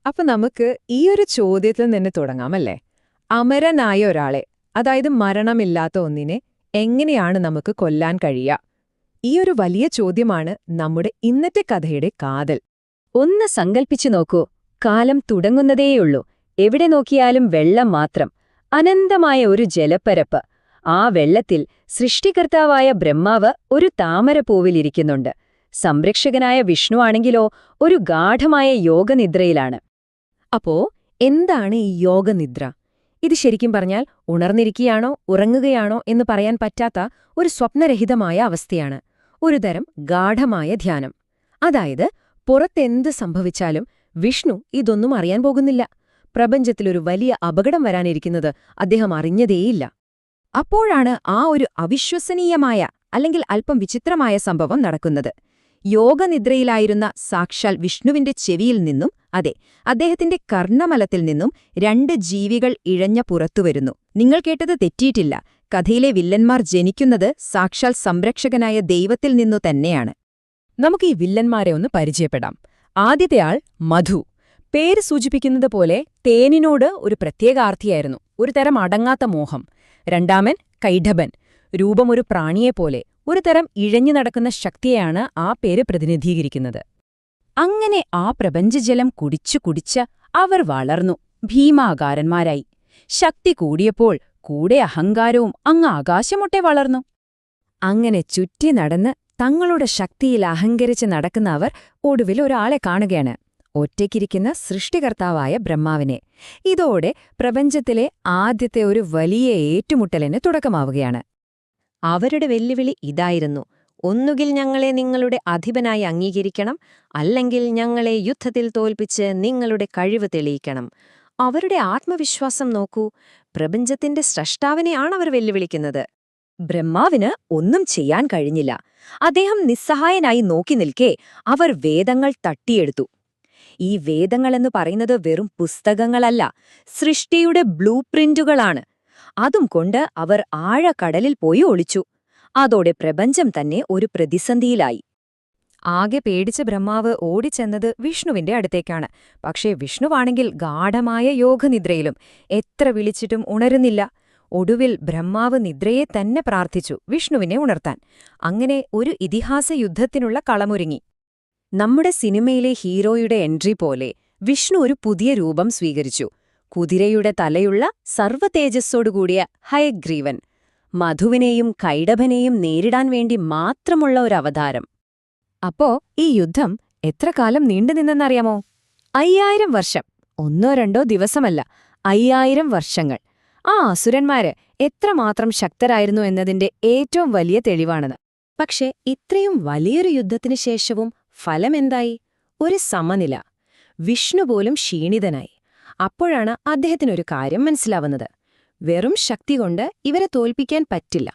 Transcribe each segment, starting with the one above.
അപ്പൊ നമുക്ക് ഈയൊരു ചോദ്യത്തിൽ നിന്ന് തുടങ്ങാമല്ലേ? അമരനായ ഒരാളെ, അതായത് മരണമില്ലാത്ത ഒന്നിനെ എങ്ങനെയാണ് നമുക്ക് കൊല്ലാൻ കഴിയുക? ഈയൊരു വലിയ ചോദ്യമാണ് നമ്മുടെ ഇന്നത്തെ കഥയുടെ കാതൽ. ഒന്ന് സങ്കൽപ്പിച്ചു നോക്കൂ, കാലം തുടങ്ങുന്നതേയുള്ളൂ. എവിടെ നോക്കിയാലും വെള്ളം മാത്രം, അനന്തമായ ഒരു ജലപ്പരപ്പ്. ആ വെള്ളത്തിൽ സൃഷ്ടികർത്താവായ ബ്രഹ്മാവ് ഒരു താമരപ്പൂവിലിരിക്കുന്നുണ്ട്. സംരക്ഷകനായ വിഷ്ണു ആണെങ്കിലോ ഒരു ഗാഢമായ യോഗനിദ്രയിലാണ്. അപ്പോ എന്താണ് ഈ യോഗനിദ്ര? ഇത് ശരിക്കും പറഞ്ഞാൽ ഉണർന്നിരിക്കുകയാണോ ഉറങ്ങുകയാണോ എന്ന് പറയാൻ പറ്റാത്ത ഒരു സ്വപ്നരഹിതമായ അവസ്ഥയാണ്. ഒരുതരം ഗാഢമായ ധ്യാനം. അതായത് പുറത്തെന്ത് സംഭവിച്ചാലും വിഷ്ണു ഇതൊന്നും അറിയാൻ പോകുന്നില്ല. പ്രപഞ്ചത്തിലൊരു വലിയ അപകടം വരാനിരിക്കുന്നത് അദ്ദേഹം അറിഞ്ഞതേയില്ല. അപ്പോഴാണ് ആ ഒരു അവിശ്വസനീയമായ അല്ലെങ്കിൽ അല്പം വിചിത്രമായ സംഭവം നടക്കുന്നത്. യോഗനിദ്രയിലായിരുന്ന സാക്ഷാൽ വിഷ്ണുവിന്റെ ചെവിയിൽ നിന്നും, അതെ, അദ്ദേഹത്തിന്റെ കർണമലത്തിൽ നിന്നും രണ്ട് ജീവികൾ ഇഴഞ്ഞ പുറത്തുവരുന്നു. നിങ്ങൾ കേട്ടത് തെറ്റിയിട്ടില്ല. കഥയിലെ വില്ലന്മാർ ജനിക്കുന്നത് സാക്ഷാൽ സംരക്ഷകനായ ദൈവത്തിൽ നിന്നു തന്നെയാണ്. നമുക്ക് ഈ വില്ലന്മാരെ ഒന്ന് പരിചയപ്പെടാം. ആദ്യത്തെയാൾ മധു. പേര് സൂചിപ്പിക്കുന്നത് പോലെ തേനിനോട് ഒരു പ്രത്യേക ആർത്തിയായിരുന്നു, ഒരു തരം അടങ്ങാത്ത മോഹം. രണ്ടാമൻ കൈഢബൻ. രൂപം ഒരു പ്രാണിയെപ്പോലെ, ഒരു തരം ഇഴഞ്ഞു നടക്കുന്ന ശക്തിയെയാണ് ആ പേര് പ്രതിനിധീകരിക്കുന്നത്. അങ്ങനെ ആ പ്രപഞ്ചജലം കുടിച്ചു കുടിച്ച് അവർ വളർന്നു, ഭീമാകാരന്മാരായി. ശക്തി കൂടിയപ്പോൾ കൂടെ അഹങ്കാരവും അങ്ങ് ആകാശമൊട്ടെ വളർന്നു. അങ്ങനെ ചുറ്റി നടന്ന് തങ്ങളുടെ ശക്തിയിൽ അഹങ്കരിച്ച് നടക്കുന്ന അവർ ഒടുവിൽ ഒരാളെ കാണുകയാണ്, ഒറ്റയ്ക്കിരിക്കുന്ന സൃഷ്ടികർത്താവായ ബ്രഹ്മാവിനെ. ഇതോടെ പ്രപഞ്ചത്തിലെ ആദ്യത്തെ ഒരു വലിയ ഏറ്റുമുട്ടലിന് തുടക്കമാവുകയാണ്. അവരുടെ വെല്ലുവിളി ഇതായിരുന്നു: ഒന്നുകിൽ ഞങ്ങളെ നിങ്ങളുടെ അധിപനായി അംഗീകരിക്കണം, അല്ലെങ്കിൽ ഞങ്ങളെ യുദ്ധത്തിൽ തോൽപ്പിച്ച് നിങ്ങളുടെ കഴിവ് തെളിയിക്കണം. അവരുടെ ആത്മവിശ്വാസം നോക്കൂ. പ്രപഞ്ചത്തിന്റെ സ്രഷ്ടാവിനെയാണവർ വെല്ലുവിളിക്കുന്നത്. ബ്രഹ്മാവിന് ഒന്നും ചെയ്യാൻ കഴിഞ്ഞില്ല. അദ്ദേഹം നിസ്സഹായനായി നോക്കി നിൽക്കെ അവർ വേദങ്ങൾ തട്ടിയെടുത്തു. ഈ വേദങ്ങളെന്ന് പറയുന്നത് വെറും പുസ്തകങ്ങളല്ല, സൃഷ്ടിയുടെ ബ്ലൂ പ്രിന്റുകളാണ്. അതും കൊണ്ട് അവർ ആഴക്കടലിൽ പോയി ഒളിച്ചു. അതോടെ പ്രപഞ്ചം തന്നെ ഒരു പ്രതിസന്ധിയിലായി. ആകെ പേടിച്ച ബ്രഹ്മാവ് ഓടിച്ചെന്നത് വിഷ്ണുവിന്റെ അടുത്തേക്കാണ്. പക്ഷേ വിഷ്ണുവാണെങ്കിൽ ഗാഢമായ യോഗനിദ്രയിലും. എത്ര വിളിച്ചിട്ടും ഉണരുന്നില്ല. ഒടുവിൽ ബ്രഹ്മാവ് നിദ്രയെ തന്നെ പ്രാർത്ഥിച്ചു വിഷ്ണുവിനെ ഉണർത്താൻ. അങ്ങനെ ഒരു ഇതിഹാസ യുദ്ധത്തിനുള്ള കളമൊരുങ്ങി. നമ്മുടെ സിനിമയിലെ ഹീറോയുടെ എൻട്രി പോലെ വിഷ്ണു ഒരു പുതിയ രൂപം സ്വീകരിച്ചു. കുതിരയുടെ തലയുള്ള സർവ്വതേജസ്സോടുകൂടിയ ഹയഗ്രീവൻ. മധുവിനെയും കൈഡഭനെയും നേരിടാൻ വേണ്ടി മാത്രമുള്ള ഒരു അവതാരം. അപ്പോ ഈ യുദ്ധം എത്ര കാലം നീണ്ടുനിന്നെന്നറിയാമോ? 5000 വർഷം. ഒന്നോ രണ്ടോ ദിവസമല്ല, 5000 വർഷങ്ങൾ. ആ അസുരന്മാര് എത്രമാത്രം ശക്തരായിരുന്നു എന്നതിന്റെ ഏറ്റവും വലിയ തെളിവാണെന്ന്. പക്ഷേ ഇത്രയും വലിയൊരു യുദ്ധത്തിനു ശേഷവും ഫലമെന്തായി? ഒരു സമനില. വിഷ്ണു പോലും ക്ഷീണിതനായി. അപ്പോഴാണ് അദ്ദേഹത്തിനൊരു കാര്യം മനസ്സിലാവുന്നത്: വെറും ശക്തി കൊണ്ട് ഇവരെ തോൽപ്പിക്കാൻ പറ്റില്ല.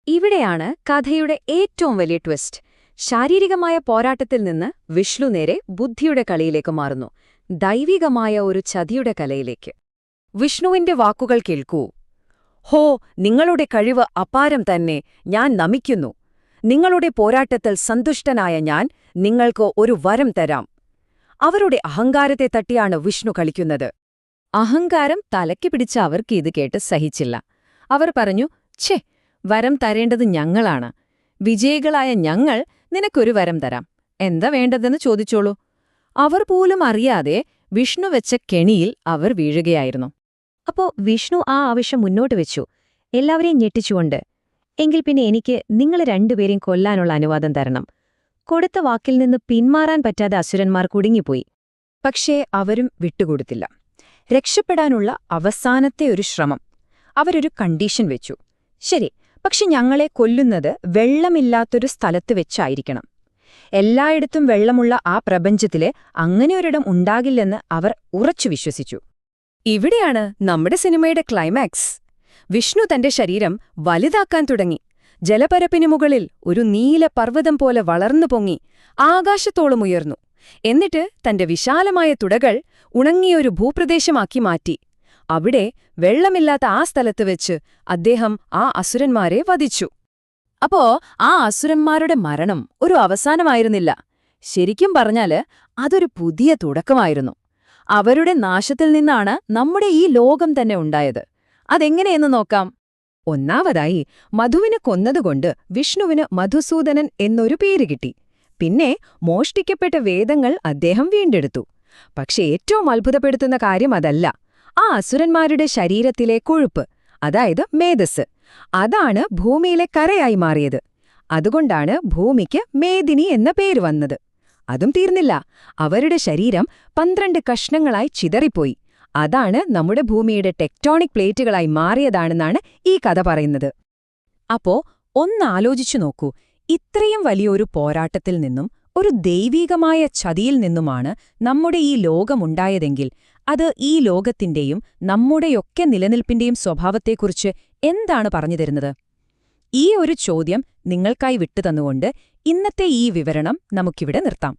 ഇവിടെയാണ് കഥയുടെ ഏറ്റവും വലിയ ട്വിസ്റ്റ്. ശാരീരികമായ പോരാട്ടത്തിൽ നിന്ന് വിഷ്ണു നേരെ ബുദ്ധിയുടെ കളിയിലേക്ക് മാറുന്നു, ദൈവികമായ ഒരു ചതിയുടെ കലയിലേക്ക്. വിഷ്ണുവിന്റെ വാക്കുകൾ കേൾക്കൂ. ഹോ, നിങ്ങളുടെ കഴിവ് അപാരം തന്നെ, ഞാൻ നമിക്കുന്നു. നിങ്ങളുടെ പോരാട്ടത്തിൽ സന്തുഷ്ടനായ ഞാൻ നിങ്ങൾക്ക് ഒരു വരം തരാം. അവരുടെ അഹങ്കാരത്തെ തട്ടിയാണ് വിഷ്ണു കളിക്കുന്നത്. അഹങ്കാരം തലയ്ക്ക് പിടിച്ച അവർക്ക് ഇത് കേട്ട് സഹിച്ചില്ല. അവർ പറഞ്ഞു, ഛേ, വരം തരേണ്ടത് ഞങ്ങളാണ്. വിജയികളായ ഞങ്ങൾ നിനക്കൊരു വരം തരാം. എന്താ വേണ്ടതെന്ന് ചോദിച്ചോളൂ. അവർ പോലും അറിയാതെ വിഷ്ണു വെച്ച കെണിയിൽ അവർ വീഴുകയായിരുന്നു. അപ്പോ വിഷ്ണു ആ ആവശ്യം മുന്നോട്ട് വെച്ചു, എല്ലാവരെയും ഞെട്ടിച്ചുകൊണ്ട്. എങ്കിൽ പിന്നെ എനിക്ക് നിങ്ങളെ രണ്ടുപേരെയും കൊല്ലാനുള്ള അനുവാദം തരണം. കൊടുത്ത വാക്കിൽ നിന്ന് പിന്മാറാൻ പറ്റാതെ അസുരന്മാർ കുടുങ്ങിപ്പോയി. പക്ഷേ അവരും വിട്ടുകൊടുത്തില്ല. രക്ഷപ്പെടാനുള്ള അവസാനത്തെ ഒരു ശ്രമം. അവരൊരു കണ്ടീഷൻ വെച്ചു. ശരി, പക്ഷെ ഞങ്ങളെ കൊല്ലുന്നത് വെള്ളമില്ലാത്തൊരു സ്ഥലത്ത് വെച്ചായിരിക്കണം. എല്ലായിടത്തും വെള്ളമുള്ള ആ പ്രപഞ്ചത്തിലെ അങ്ങനെയൊരിടം ഉണ്ടാകില്ലെന്ന് അവർ ഉറച്ചു വിശ്വസിച്ചു. ഇവിടെയാണ് നമ്മുടെ സിനിമയുടെ ക്ലൈമാക്സ്. വിഷ്ണു തന്റെ ശരീരം വലുതാക്കാൻ തുടങ്ങി. ജലപരപ്പിനു മുകളിൽ ഒരു നീല പർവ്വതം പോലെ വളർന്നു പൊങ്ങി ആകാശത്തോളം ഉയർന്നു. എന്നിട്ട് തന്റെ വിശാലമായ തുടകൾ ഉണങ്ങിയൊരു ഭൂപ്രദേശമാക്കി മാറ്റി. അവിടെ വെള്ളമില്ലാത്ത ആ സ്ഥലത്ത് വെച്ച് അദ്ദേഹം ആ അസുരന്മാരെ വധിച്ചു. അപ്പോ ആ അസുരന്മാരുടെ മരണം ഒരു അവസാനമായിരുന്നില്ല. ശരിക്കും പറഞ്ഞാല് അതൊരു പുതിയ തുടക്കമായിരുന്നു. അവരുടെ നാശത്തിൽ നിന്നാണ് നമ്മുടെ ഈ ലോകം തന്നെ ഉണ്ടായത്. അതെങ്ങനെയെന്ന് നോക്കാം. ഒന്നാമതായി മധുവിനെ കൊന്നതുകൊണ്ട് വിഷ്ണുവിന് മധുസൂദനൻ എന്നൊരു പേര് കിട്ടി. പിന്നെ മോഷ്ടിക്കപ്പെട്ട വേദങ്ങൾ അദ്ദേഹം വീണ്ടെടുത്തു. പക്ഷെ ഏറ്റവും അത്ഭുതപ്പെടുത്തുന്ന കാര്യം അതല്ല. ആ അസുരന്മാരുടെ ശരീരത്തിലെ കൊഴുപ്പ്, അതായത് മേധസ്, അതാണ് ഭൂമിയിലെ കരയായി മാറിയത്. അതുകൊണ്ടാണ് ഭൂമിക്ക് മേദിനി എന്ന പേര് വന്നത്. അതും തീർന്നില്ല. അവരുടെ ശരീരം 12 കഷ്ണങ്ങളായി ചിതറിപ്പോയി. അതാണ് നമ്മുടെ ഭൂമിയുടെ ടെക്ടോണിക് പ്ലേറ്റുകളായി മാറിയതാണെന്നാണ് ഈ കഥ പറയുന്നത്. അപ്പോ ഒന്നാലോചിച്ചു നോക്കൂ. ഇത്രയും വലിയൊരു പോരാട്ടത്തിൽ നിന്നും, ഒരു ദൈവീകമായ ചതിയിൽ നിന്നുമാണ് നമ്മുടെ ഈ ലോകമുണ്ടായതെങ്കിൽ അത് ഈ ലോകത്തിന്റെയും നമ്മുടെയൊക്കെ നിലനിൽപ്പിന്റെയും സ്വഭാവത്തെക്കുറിച്ച് എന്താണ് പറഞ്ഞു തരുന്നത്? ഈ ഒരു ചോദ്യം നിങ്ങൾക്കായി വിട്ടുതന്നുകൊണ്ട് ഇന്നത്തെ ഈ വിവരണം നമുക്കിവിടെ നിർത്താം.